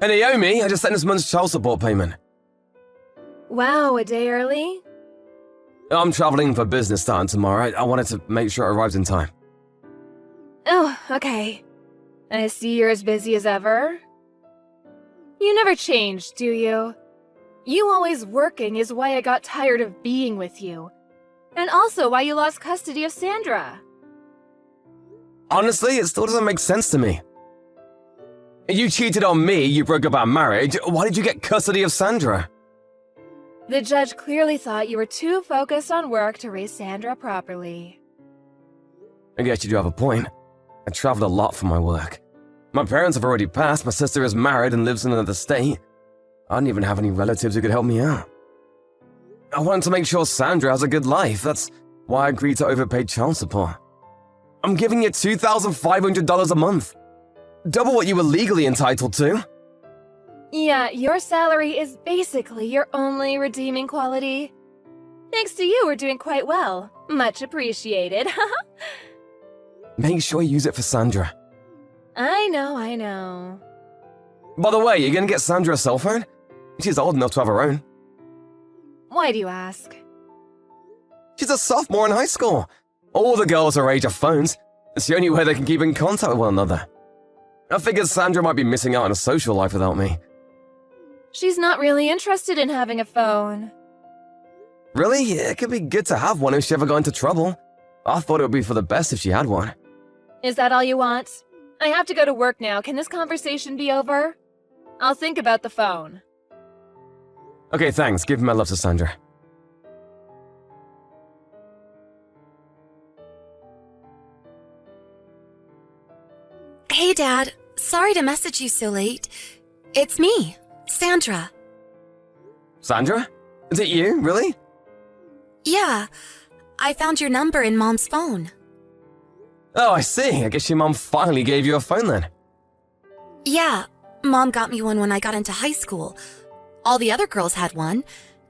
Hey Naomi, I just sent this month's child support payment. Wow, a day early? I'm traveling for business starting tomorrow. I wanted to make sure it arrives in time. Oh, okay. I see you're as busy as ever. You never change, do you? You always working is why I got tired of being with you. And also why you lost custody of Sandra. Honestly, it still doesn't make sense to me. You cheated on me, you broke up our marriage. Why did you get custody of Sandra? The judge clearly thought you were too focused on work to raise Sandra properly. I guess you do have a point. I traveled a lot for my work. My parents have already passed, my sister is married and lives in another state. I didn't even have any relatives who could help me out. I wanted to make sure Sandra has a good life. That's why I agreed to overpay child support. I'm giving you $2,500 a month. Double what you were legally entitled to. Yeah, your salary is basically your only redeeming quality. Thanks to you, we're doing quite well. Much appreciated. Make sure you use it for Sandra. I know. By the way, you're gonna get Sandra a cell phone? She's old enough to have her own. Why do you ask? She's a sophomore in high school. All the girls her age have phones. It's the only way they can keep in contact with one another. I figured Sandra might be missing out on a social life without me. She's not really interested in having a phone. Really? It could be good to have one if she ever got into trouble. I thought it would be for the best if she had one. Is that all you want? I have to go to work now. Can this conversation be over? I'll think about the phone. Okay, thanks. Give my love to Sandra. Hey, Dad. Sorry to message you so late. It's me, Sandra. Sandra? Is it you? Really? Yeah, I found your number in Mom's phone. Oh, I see. I guess your mom finally gave you a phone then. Yeah, Mom got me one when I got into high school. All the other girls had one,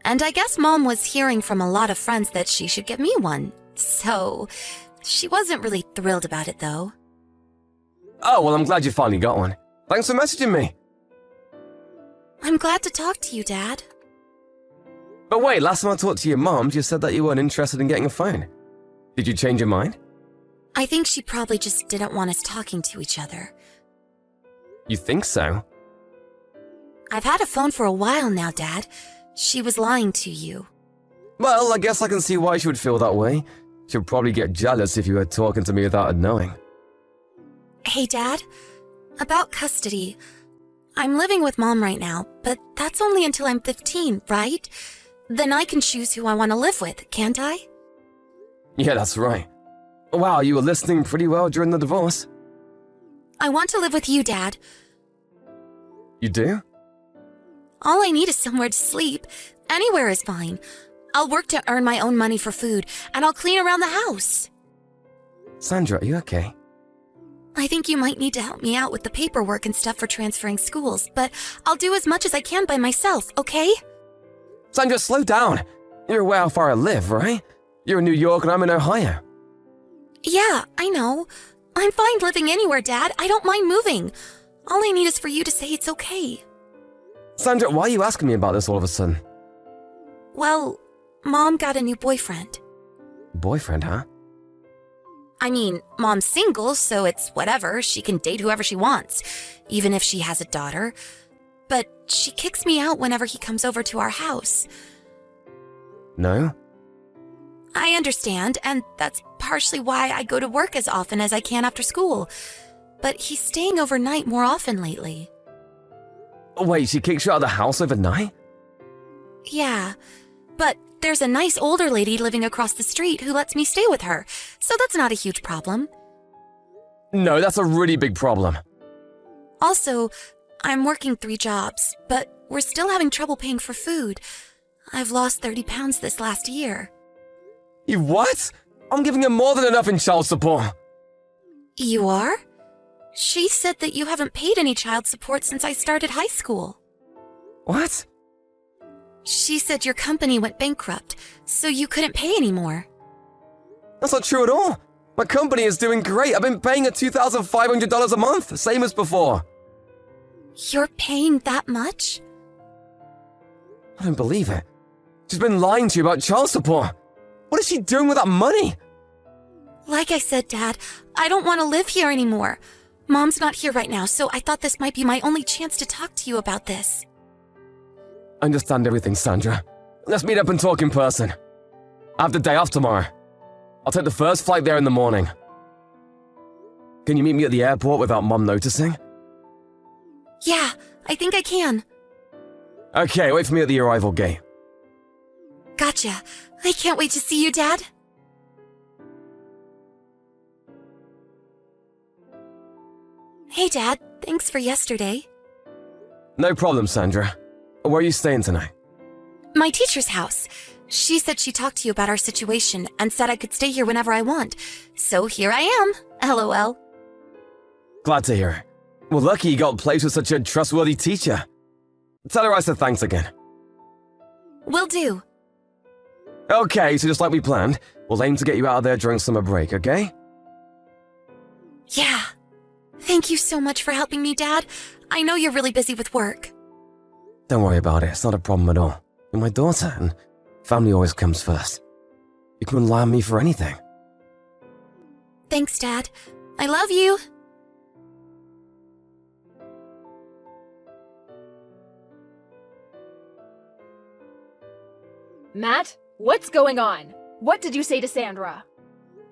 and I guess Mom was hearing from a lot of friends that she should get me one. So, she wasn't really thrilled about it, though. Oh, well, I'm glad you finally got one. Thanks for messaging me. I'm glad to talk to you, Dad. But wait, last time I talked to your mom, you said that you weren't interested in getting a phone. Did you change your mind? I think she probably just didn't want us talking to each other. You think so? I've had a phone for a while now, Dad. She was lying to you. Well, I guess I can see why she would feel that way. She'd probably get jealous if you were talking to me without her knowing. Hey, Dad. About custody. I'm living with Mom right now, but that's only until I'm 15, right? Then I can choose who I want to live with, can't I? Yeah, that's right. Wow, you were listening pretty well during the divorce. I want to live with you, Dad. You do? All I need is somewhere to sleep. Anywhere is fine. I'll work to earn my own money for food, and I'll clean around the house. Sandra, are you okay? I think you might need to help me out with the paperwork and stuff for transferring schools, but I'll do as much as I can by myself, okay? Sandra, slow down. You're aware how far I live, right? You're in New York and I'm in Ohio. Yeah, I know. I'm fine living anywhere, Dad. I don't mind moving. All I need is for you to say it's okay. Sandra, why are you asking me about this all of a sudden? Well, Mom got a new boyfriend. Boyfriend, huh? I mean, Mom's single, so it's whatever. She can date whoever she wants, even if she has a daughter. But she kicks me out whenever he comes over to our house. No? I understand, and that's partially why I go to work as often as I can after school. But he's staying overnight more often lately. Wait, she kicks you out of the house overnight? Yeah, but there's a nice older lady living across the street who lets me stay with her, so that's not a huge problem. No, that's a really big problem. Also, I'm working 3 jobs, but we're still having trouble paying for food. I've lost 30 pounds this last year. You what? I'm giving her more than enough in child support. You are? She said that you haven't paid any child support since I started high school. What? She said your company went bankrupt, so you couldn't pay anymore. That's not true at all. My company is doing great. I've been paying her $2,500 a month, same as before. You're paying that much? I don't believe it. She's been lying to you about child support. What is she doing with that money? Like I said, Dad, I don't want to live here anymore. Mom's not here right now, so I thought this might be my only chance to talk to you about this. I understand everything, Sandra. Let's meet up and talk in person. I have the day off tomorrow. I'll take the first flight there in the morning. Can you meet me at the airport without Mom noticing? Yeah, I think I can. Okay, wait for me at the arrival gate. Gotcha. I can't wait to see you, Dad. Hey, Dad. Thanks for yesterday. No problem, Sandra. Where are you staying tonight? My teacher's house. She said she talked to you about our situation and said I could stay here whenever I want. So here I am. LOL. Glad to hear it. Well, lucky you got placed with such a trustworthy teacher. Tell her I said thanks again. Will do. Okay, so just like we planned, we'll aim to get you out of there during summer break, okay? Yeah. Thank you so much for helping me, Dad. I know you're really busy with work. Don't worry about it, it's not a problem at all. You're my daughter, and family always comes first. You can rely on me for anything. Thanks, Dad. I love you. Matt, what's going on? What did you say to Sandra?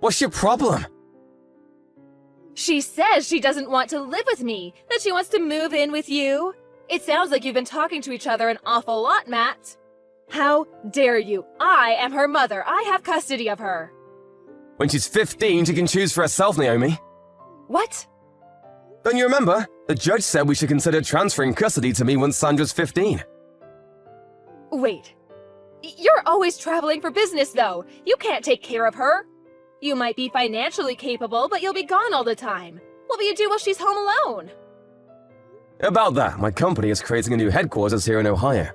What's your problem? She says she doesn't want to live with me, that she wants to move in with you. It sounds like you've been talking to each other an awful lot, Matt. How dare you? I am her mother. I have custody of her. When she's 15, she can choose for herself, Naomi. What? Don't you remember? The judge said we should consider transferring custody to me once Sandra's 15. Wait. You're always traveling for business, though. You can't take care of her. You might be financially capable, but you'll be gone all the time. What will you do while she's home alone? About that, my company is creating a new headquarters here in Ohio.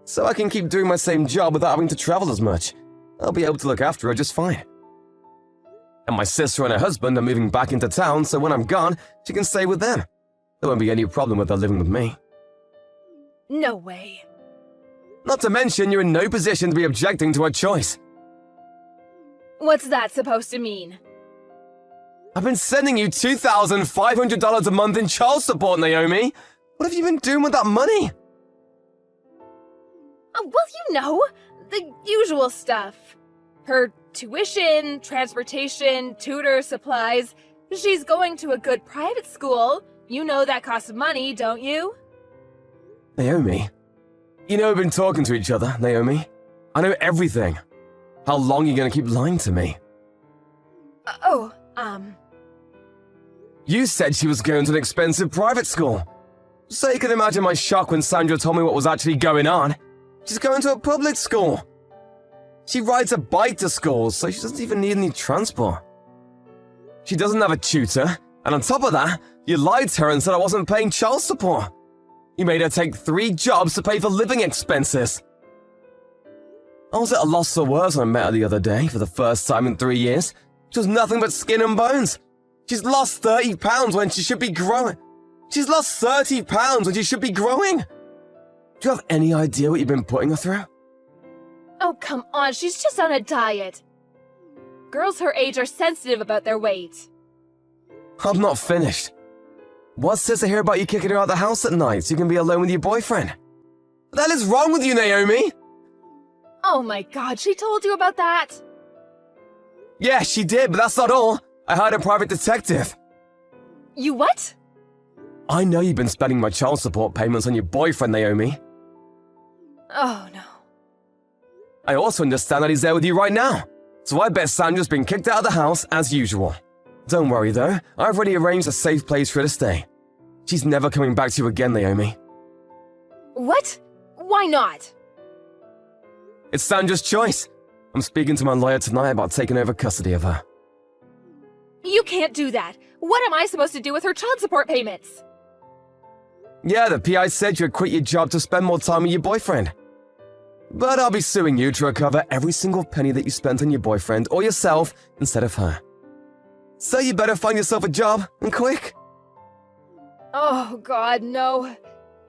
So I can keep doing my same job without having to travel as much. I'll be able to look after her just fine. And my sister and her husband are moving back into town, so when I'm gone, she can stay with them. There won't be any problem with her living with me. No way. Not to mention, you're in no position to be objecting to her choice. What's that supposed to mean? I've been sending you $2,500 a month in child support, Naomi. What have you been doing with that money? Well, you know, the usual stuff. Her tuition, transportation, tutor, supplies. She's going to a good private school. You know that costs money, don't you? Naomi, you know we've been talking to each other, Naomi. I know everything. How long are you going to keep lying to me? You said she was going to an expensive private school. So you can imagine my shock when Sandra told me what was actually going on. She's going to a public school. She rides a bike to school, so she doesn't even need any transport. She doesn't have a tutor, and on top of that, you lied to her and said I wasn't paying child support. You made her take 3 jobs to pay for living expenses. I was at a loss for words when I met her the other day for the first time in 3 years. She was nothing but skin and bones. She's lost 30 pounds when she should be growing. She's lost 30 pounds when she should be growing. Do you have any idea what you've been putting her through? Oh, come on, she's just on a diet. Girls her age are sensitive about their weight. I'm not finished. What says to hear about you kicking her out of the house at night so you can be alone with your boyfriend? What the hell is wrong with you, Naomi? Oh my god, she told you about that? Yeah, she did, but that's not all. I hired a private detective. You what? I know you've been spending my child support payments on your boyfriend, Naomi. Oh no. I also understand that he's there with you right now. So I bet Sandra's been kicked out of the house as usual. Don't worry though, I've already arranged a safe place for her to stay. She's never coming back to you again, Naomi. What? Why not? It's Sandra's choice. I'm speaking to my lawyer tonight about taking over custody of her. You can't do that. What am I supposed to do with her child support payments? Yeah, the PI said you'd quit your job to spend more time with your boyfriend. But I'll be suing you to recover every single penny that you spent on your boyfriend or yourself instead of her. So you better find yourself a job, and quick. Oh god, no.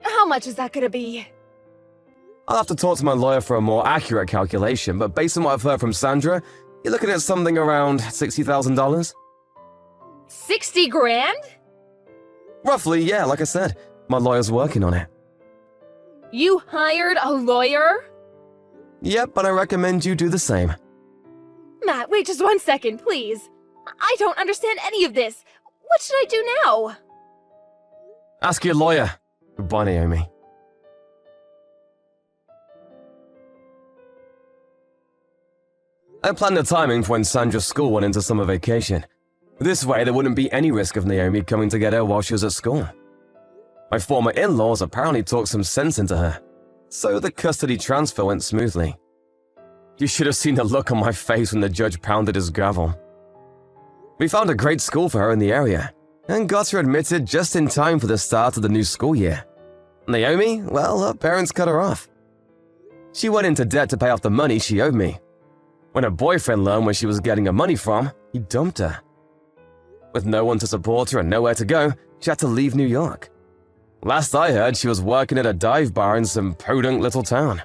How much is that gonna be? I'll have to talk to my lawyer for a more accurate calculation, but based on what I've heard from Sandra, you're looking at something around $60,000? 60 grand? Roughly, yeah, like I said. My lawyer's working on it. You hired a lawyer? Yep, but I recommend you do the same. Matt, wait just 1 second, please. I don't understand any of this. What should I do now? Ask your lawyer. Goodbye, Naomi. I planned the timing for when Sandra's school went into summer vacation. This way, there wouldn't be any risk of Naomi coming to get her while she was at school. My former in-laws apparently talked some sense into her, so the custody transfer went smoothly. You should have seen the look on my face when the judge pounded his gavel. We found a great school for her in the area, and got her admitted just in time for the start of the new school year. Naomi, well, her parents cut her off. She went into debt to pay off the money she owed me. When her boyfriend learned where she was getting her money from, he dumped her. With no one to support her and nowhere to go, she had to leave New York. Last I heard, she was working at a dive bar in some podunk little town.